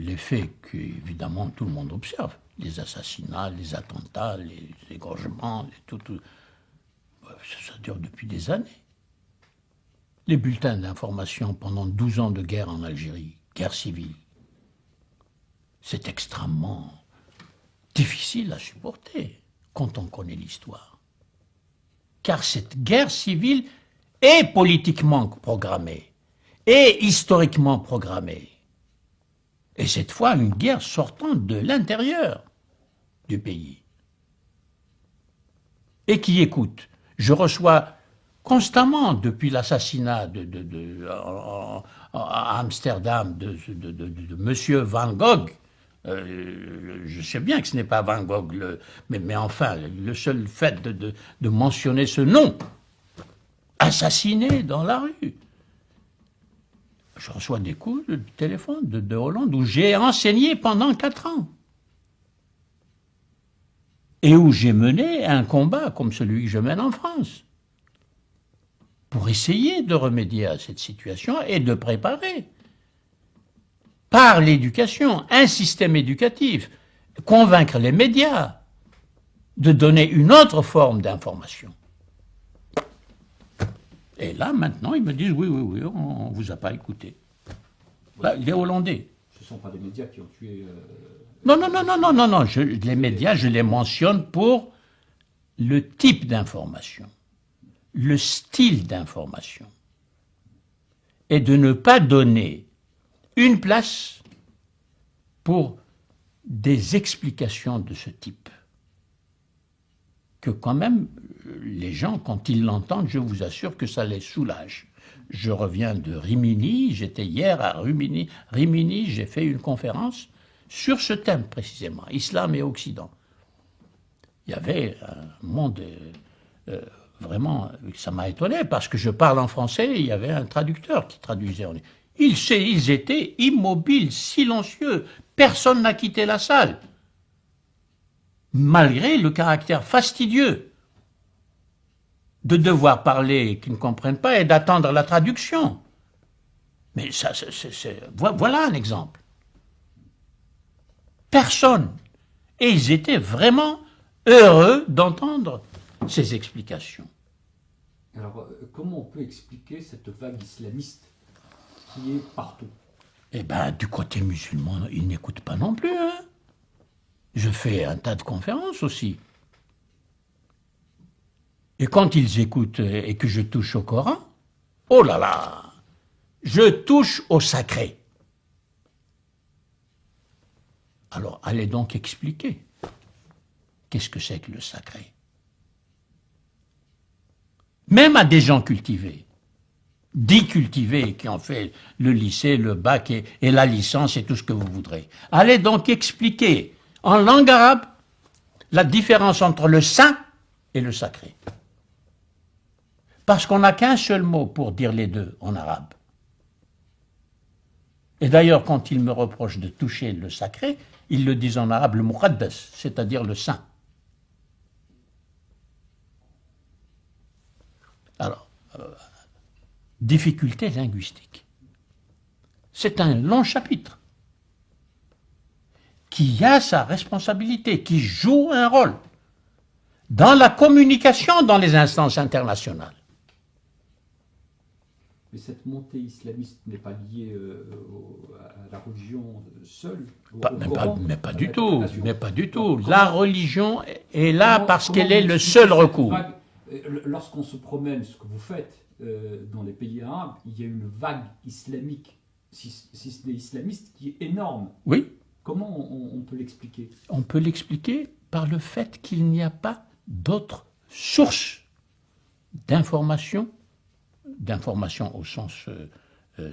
les faits qu'évidemment tout le monde observe, les assassinats, les attentats, les égorgements, tout, ça dure depuis des années. Les bulletins d'information pendant 12 ans de guerre en Algérie, guerre civile, c'est extrêmement difficile à supporter quand on connaît l'histoire. Car cette guerre civile est politiquement programmée, est historiquement programmée. Et cette fois, une guerre sortant de l'intérieur du pays. Et qui écoute. Je reçois constamment, depuis l'assassinat à Amsterdam de M. Van Gogh, je sais bien que ce n'est pas Van Gogh, mais enfin, le seul fait de mentionner ce nom, assassiné dans la rue. Je reçois des coups de téléphone de Hollande où j'ai enseigné pendant 4 ans. Et où j'ai mené un combat comme celui que je mène en France. Pour essayer de remédier à cette situation et de préparer, par l'éducation, un système éducatif, convaincre les médias de donner une autre forme d'information. Et là, maintenant, ils me disent, oui, on ne vous a pas écouté. Là, les Hollandais. Ce ne sont pas des médias qui ont tué... Non. Les médias, je les mentionne pour le type d'information, le style d'information. Et de ne pas donner une place pour des explications de ce type. Que quand même, les gens, quand ils l'entendent, je vous assure que ça les soulage. Je reviens de Rimini, j'étais hier à Rimini, j'ai fait une conférence sur ce thème précisément, Islam et Occident. Il y avait un monde vraiment, ça m'a étonné, parce que je parle en français, il y avait un traducteur qui traduisait. Ils étaient immobiles, silencieux, personne n'a quitté la salle. Malgré le caractère fastidieux de devoir parler et qu'ils ne comprennent pas et d'attendre la traduction. Mais ça, voilà un exemple. Personne. Et ils étaient vraiment heureux d'entendre ces explications. Alors, comment on peut expliquer cette vague islamiste qui est partout? Eh bien, du côté musulman, ils n'écoutent pas non plus, hein. Je fais un tas de conférences aussi. Et quand ils écoutent et que je touche au Coran, oh là là, je touche au sacré. Alors, allez donc expliquer. Qu'est-ce que c'est que le sacré? Même à des gens cultivés, dits cultivés, qui ont fait le lycée, le bac et la licence et tout ce que vous voudrez. Allez donc expliquer en langue arabe la différence entre le saint et le sacré. Parce qu'on n'a qu'un seul mot pour dire les deux en arabe. Et d'ailleurs, quand ils me reprochent de toucher le sacré, ils le disent en arabe le muqaddas, c'est-à-dire le saint. Alors, difficulté linguistique. C'est un long chapitre qui a sa responsabilité, qui joue un rôle dans la communication dans les instances internationales. Mais cette montée islamiste n'est pas liée à la religion seule, mais pas du tout. La religion est là parce qu'elle est le seul recours. Lorsqu'on se promène, ce que vous faites dans les pays arabes, il y a une vague islamique, si ce n'est islamiste, qui est énorme. Oui. Comment on peut l'expliquer? On peut l'expliquer par le fait qu'il n'y a pas d'autres sources d'information au sens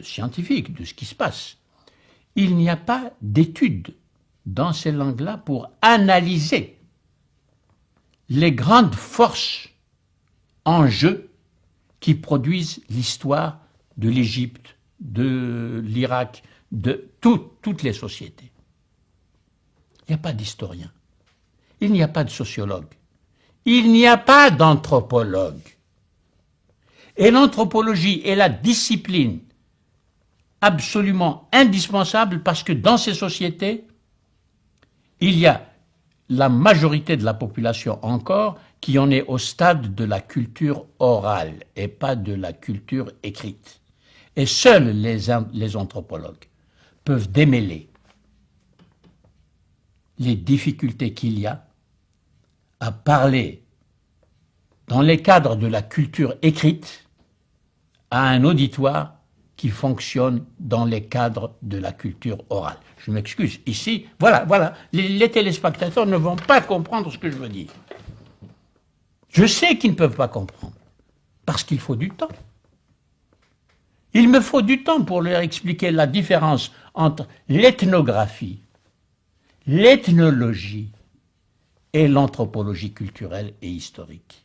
scientifique de ce qui se passe. Il n'y a pas d'études dans ces langues-là pour analyser les grandes forces en jeu qui produisent l'histoire de l'Égypte, de l'Irak, de toutes les sociétés. Il n'y a pas d'historien, il n'y a pas de sociologue, il n'y a pas d'anthropologue. Et l'anthropologie est la discipline absolument indispensable parce que dans ces sociétés, il y a la majorité de la population encore qui en est au stade de la culture orale et pas de la culture écrite. Et seuls les anthropologues peuvent démêler les difficultés qu'il y a à parler dans les cadres de la culture écrite à un auditoire qui fonctionne dans les cadres de la culture orale. Je m'excuse, ici, voilà, les téléspectateurs ne vont pas comprendre ce que je veux dire. Je sais qu'ils ne peuvent pas comprendre, parce qu'il faut du temps. Il me faut du temps pour leur expliquer la différence entre l'ethnographie, l'ethnologie et l'anthropologie culturelle et historique.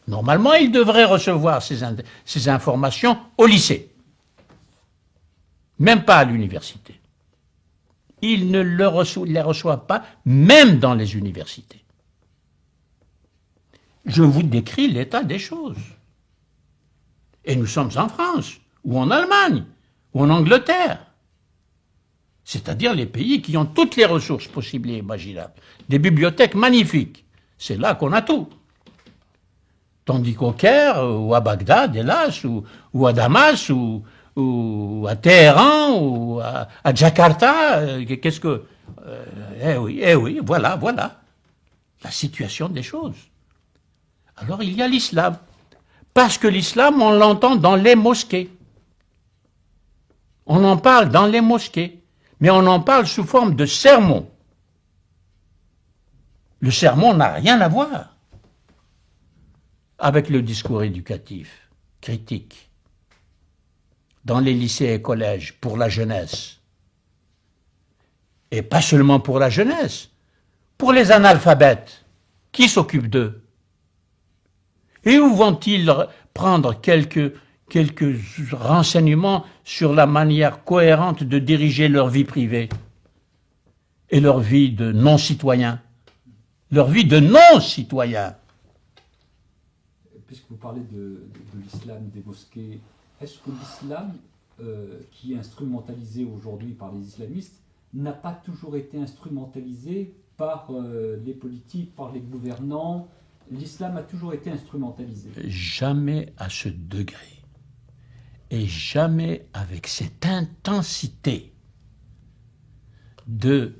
Normalement, ils devraient recevoir ces informations au lycée, même pas à l'université. Ils ne les reçoivent pas, même dans les universités. Je vous décris l'état des choses. Et nous sommes en France, ou en Allemagne, ou en Angleterre. C'est-à-dire les pays qui ont toutes les ressources possibles et imaginables. Des bibliothèques magnifiques. C'est là qu'on a tout. Tandis qu'au Caire, ou à Bagdad, hélas, ou à Damas, ou à Téhéran, ou à Jakarta, qu'est-ce que... eh oui, voilà la situation des choses. Alors il y a l'islam. Parce que l'islam, on l'entend dans les mosquées. On en parle dans les mosquées. Mais on en parle sous forme de sermon. Le sermon n'a rien à voir avec le discours éducatif, critique, dans les lycées et collèges, pour la jeunesse. Et pas seulement pour la jeunesse, pour les analphabètes. Qui s'occupe d'eux? Et où vont-ils prendre quelques renseignements sur la manière cohérente de diriger leur vie privée et leur vie de non-citoyens? Leur vie de non-citoyens. Puisque vous parlez de l'islam, des mosquées, est-ce que l'islam, qui est instrumentalisé aujourd'hui par les islamistes, n'a pas toujours été instrumentalisé par les politiques, par les gouvernants? L'islam a toujours été instrumentalisé. Jamais à ce degré. Et jamais avec cette intensité de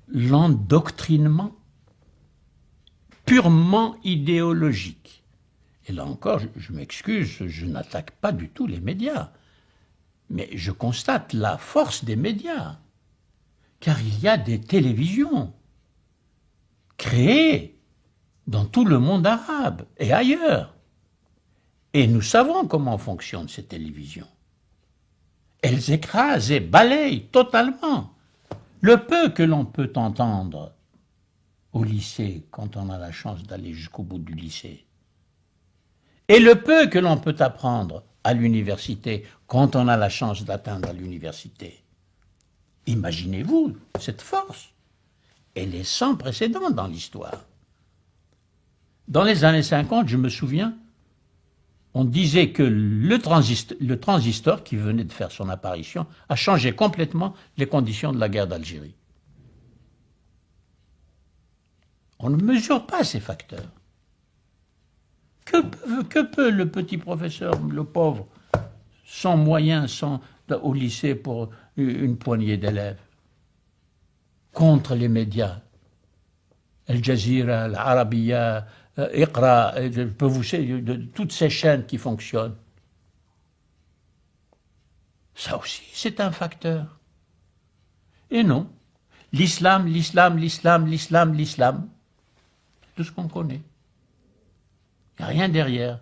l'endoctrinement purement idéologique. Et là encore, je m'excuse, je n'attaque pas du tout les médias. Mais je constate la force des médias. Car il y a des télévisions créées dans tout le monde arabe et ailleurs. Et nous savons comment fonctionnent ces télévisions. Elles écrasent et balayent totalement le peu que l'on peut entendre au lycée, quand on a la chance d'aller jusqu'au bout du lycée. Et le peu que l'on peut apprendre à l'université, quand on a la chance d'atteindre l'université. Imaginez-vous cette force. Elle est sans précédent dans l'histoire. Dans les années 50, je me souviens, on disait que le transistor qui venait de faire son apparition a changé complètement les conditions de la guerre d'Algérie. On ne mesure pas ces facteurs. Que peut le petit professeur, le pauvre, sans moyens, au lycée pour une poignée d'élèves, contre les médias, Al Jazeera, Al Arabiya, Iqra, toutes ces chaînes qui fonctionnent. Ça aussi, c'est un facteur. Et non, l'islam, c'est tout ce qu'on connaît. Il n'y a rien derrière.